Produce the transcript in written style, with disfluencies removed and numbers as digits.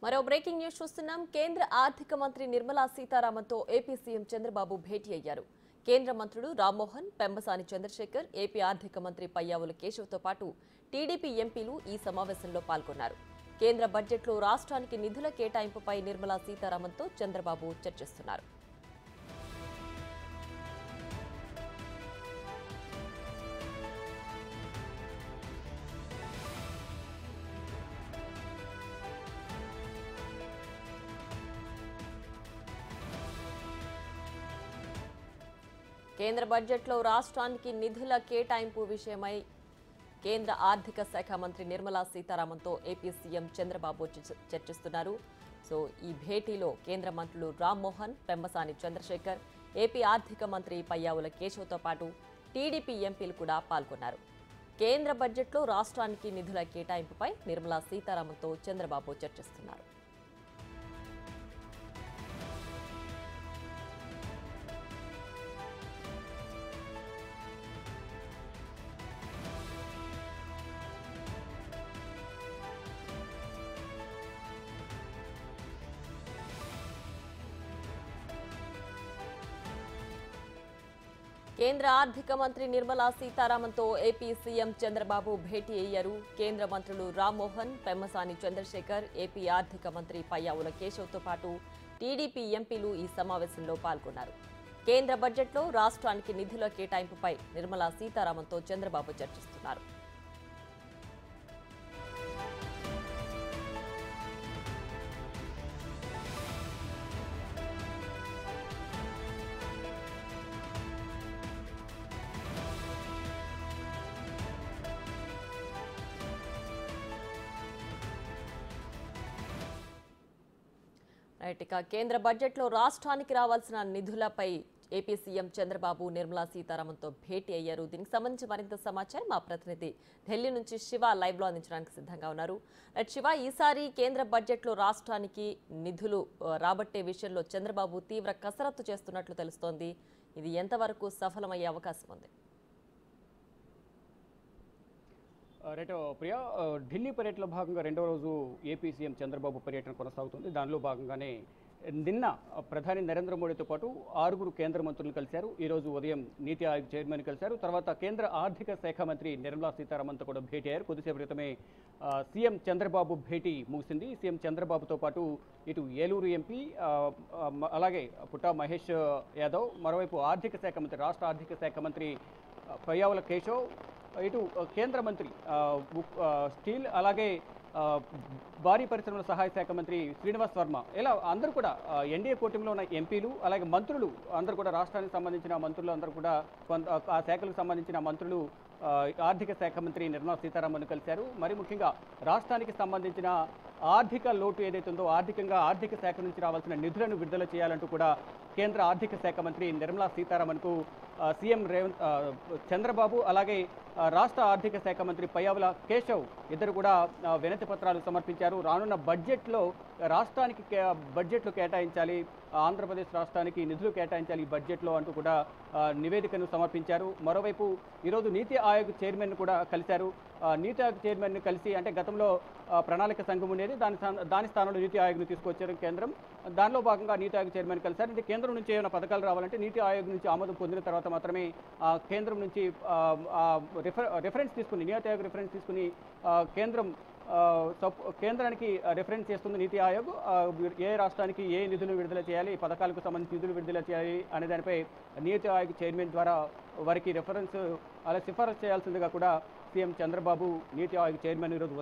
మరో breaking news చూస్తున్నాం. కేంద్ర ఆర్థిక మంత్రి నిర్మలా సీతారామన్తో ఏపీ సీఎం చంద్రబాబు భేటీ అయ్యారు. కేంద్ర మంత్రులు రామ్మోహన్, పెమ్మసాని చంద్రశేఖర్, ఏపీ ఆర్థిక మంత్రి పయ్యావుల కేశవ్తో పాటు టీడీపీ ఎంపీలు ఈ సమావేశంలో పాల్గొన్నారు. కేంద్ర బడ్జెట్లో రాష్ట్రానికి నిధుల కేటాయింపుపై నిర్మలా సీతారామన్తో చంద్రబాబు చర్చిస్తున్నారు. కేంద్ర బడ్జెట్లో రాష్ట్రానికి నిధుల కేటాయింపు విషయమై కేంద్ర ఆర్థిక శాఖ మంత్రి నిర్మలా సీతారామన్తో ఏపీ సీఎం చంద్రబాబు చర్చిస్తున్నారు. సో ఈ భేటీలో కేంద్ర మంత్రులు రామ్మోహన్, పెమ్మసాని చంద్రశేఖర్, ఏపీ ఆర్థిక మంత్రి పయ్యావుల కేశవ్తో పాటు టీడీపీ ఎంపీలు కూడా పాల్గొన్నారు. కేంద్ర బడ్జెట్లో రాష్ట్రానికి నిధుల కేటాయింపుపై నిర్మలా సీతారామన్తో చంద్రబాబు చర్చిస్తున్నారు. కేంద్ర ఆర్థిక మంత్రి నిర్మలా సీతారామన్తో ఏపీ సీఎం చంద్రబాబు భేటీ అయ్యారు. కేంద్ర మంత్రులు రామ్మోహన్, పెమ్మసాని చంద్రశేఖర్, ఏపీ ఆర్థిక మంత్రి పయ్యావుల కేశవ్తో పాటు టీడీపీ ఎంపీలు ఈ సమావేశంలో పాల్గొన్నారు. కేంద్ర బడ్జెట్లో రాష్ట్రానికి నిధుల కేటాయింపుపై నిర్మలా సీతారామన్తో చంద్రబాబు చర్చిస్తున్నారు. ఇక కేంద్ర బడ్జెట్లో రాష్ట్రానికి రావాల్సిన నిధులపై ఏపీ సీఎం చంద్రబాబు నిర్మలా సీతారామన్తో భేటీ అయ్యారు. దీనికి సంబంధించి మరింత సమాచారం మా ప్రతినిధి ఢిల్లీ నుంచి శివ లైవ్ లో అందించడానికి సిద్ధంగా ఉన్నారు. శివ, ఈసారి కేంద్ర బడ్జెట్లో రాష్ట్రానికి నిధులు రాబట్టే విషయంలో చంద్రబాబు తీవ్ర కసరత్తు చేస్తున్నట్లు తెలుస్తోంది. ఇది ఎంతవరకు సఫలమయ్యే అవకాశం ఉంది? రైట్ ప్రియా, ఢిల్లీ పర్యటనలో భాగంగా రెండవ రోజు ఏపీ సీఎం చంద్రబాబు పర్యటన కొనసాగుతుంది. దానిలో భాగంగానే నిన్న ప్రధాని నరేంద్ర మోడీతో పాటు 6 కేంద్ర మంత్రులను కలిశారు. ఈరోజు ఉదయం నీతి ఆయోగ్ చైర్మన్ కలిశారు. తర్వాత కేంద్ర ఆర్థిక శాఖ మంత్రి నిర్మలా సీతారామన్తో కూడా భేటీ అయ్యారు. కొద్దిసేపు క్రితమే సీఎం చంద్రబాబు భేటీ ముగిసింది. సీఎం చంద్రబాబుతో పాటు ఇటు ఏలూరు ఎంపీ, అలాగే పుట్టా మహేష్ యాదవ్, మరోవైపు ఆర్థిక శాఖ మంత్రి, రాష్ట్ర ఆర్థిక శాఖ మంత్రి పయ్యావుల కేశవ్, ఇటు కేంద్ర మంత్రి స్టీల్, అలాగే భారీ పరిశ్రమల సహాయ శాఖ మంత్రి శ్రీనివాస్ వర్మ, ఇలా అందరూ కూడా ఎన్డీఏ కూటమిలో ఉన్న ఎంపీలు అలాగే మంత్రులు అందరూ కూడా, రాష్ట్రానికి సంబంధించిన మంత్రులు అందరూ కూడా, ఆ శాఖలకు సంబంధించిన మంత్రులు ఆర్థిక శాఖ మంత్రి నిర్మలా సీతారామన్ కలిశారు. మరి ముఖ్యంగా రాష్ట్రానికి సంబంధించిన ఆర్థిక లోటు ఏదైతే ఉందో, ఆర్థిక శాఖ నుంచి రావాల్సిన నిధులను విడుదల చేయాలంటూ కూడా కేంద్ర ఆర్థిక శాఖ మంత్రి నిర్మలా సీతారామన్కు సీఎం చంద్రబాబు అలాగే రాష్ట్ర ఆర్థిక శాఖ మంత్రి పయ్యావుల కేశవ్ ఇద్దరు కూడా వినతి పత్రాలు సమర్పించారు. రానున్న బడ్జెట్లో రాష్ట్రానికి బడ్జెట్లు కేటాయించాలి, ఆంధ్రప్రదేశ్ రాష్ట్రానికి నిధులు కేటాయించాలి ఈ బడ్జెట్లో అంటూ కూడా నివేదికను సమర్పించారు. మరోవైపు ఈరోజు నీతి ఆయోగ్ చైర్మన్ కూడా కలిశారు. నీతి ఆయోగ్ చైర్మన్ కలిసి, అంటే గతంలో ప్రణాళిక సంఘం ఉండేది, దాని స్థానంలో నీతి ఆయోగ్ను తీసుకొచ్చారు కేంద్రం. దానిలో భాగంగా నీతి ఆయోగ్ చైర్మన్ కలిశారు. అంటే కేంద్రం నుంచి ఏమైనా పథకాలు రావాలంటే నీతి ఆయోగ్ నుంచి ఆమోదం పొందిన తర్వాత మాత్రమే కేంద్రం నుంచి రిఫరెన్స్ తీసుకుని, నీతి ఆయోగ్ రిఫరెన్స్ తీసుకుని కేంద్రానికి రిఫరెన్స్ చేస్తుంది నీతి ఆయోగ్. ఏ రాష్ట్రానికి ఏ నిధులు విడుదల చేయాలి, పథకాలకు సంబంధించి నిధులు విడుదల చేయాలి అనే దానిపై నీతి ఆయోగ్ చైర్మన్ ద్వారా వారికి రిఫరెన్స్ అలా సిఫారసు చేయాల్సిందిగా కూడా సీఎం చంద్రబాబు నీతి ఆయోగ్ చైర్మన్ ఈరోజు